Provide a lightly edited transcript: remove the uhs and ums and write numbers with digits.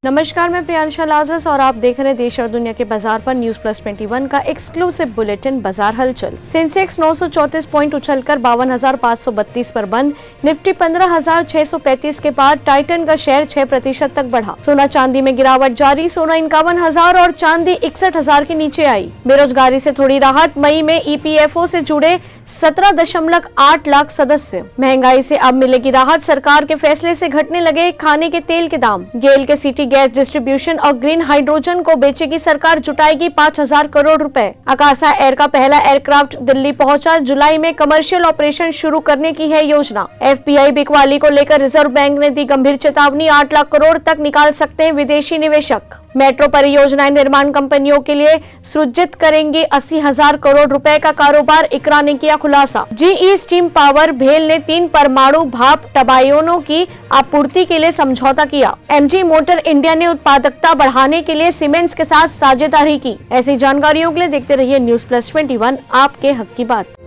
नमस्कार, मैं प्रियांशा लाजस और आप देख रहे हैं देश और दुनिया के बाजार पर न्यूज प्लस 21 का एक्सक्लूसिव बुलेटिन। बाजार हलचल। सेंसेक्स 934 पॉइंट उछलकर 52,532 पर बंद। निफ्टी 15,635 के बाद टाइटन का शेयर 6% तक बढ़ा। सोना चांदी में गिरावट जारी। सोना 51,000 और चांदी 61,000 के नीचे आई। बेरोजगारी से थोड़ी राहत। मई में ईपीएफओ से जुड़े 17.8 लाख सदस्य। महंगाई से अब मिलेगी राहत। सरकार के फैसले से घटने लगे खाने के तेल के दाम। गेल के सिटी गैस डिस्ट्रीब्यूशन और ग्रीन हाइड्रोजन को बेचेगी सरकार, जुटाएगी 5,000 करोड़ रुपए। आकाशा एयर का पहला एयरक्राफ्ट दिल्ली पहुंचा। जुलाई में कमर्शियल ऑपरेशन शुरू करने की है योजना। एफपीआई बिकवाली को लेकर रिजर्व बैंक ने दी गंभीर चेतावनी। 8 लाख करोड़ तक निकाल सकते हैं विदेशी निवेशक। मेट्रो परियोजनाएं निर्माण कंपनियों के लिए सृजित करेंगी 80,000 करोड़ रुपए का कारोबार। इकरा ने किया खुलासा। जीई स्टीम पावर भेल ने 3 परमाणु भाप टरबाइनों की आपूर्ति के लिए समझौता किया। एमजी मोटर इंडिया ने उत्पादकता बढ़ाने के लिए सीमेंट्स के साथ साझेदारी की। ऐसी जानकारियों के लिए देखते रहिए न्यूज प्लस 21, आपके हक की बात।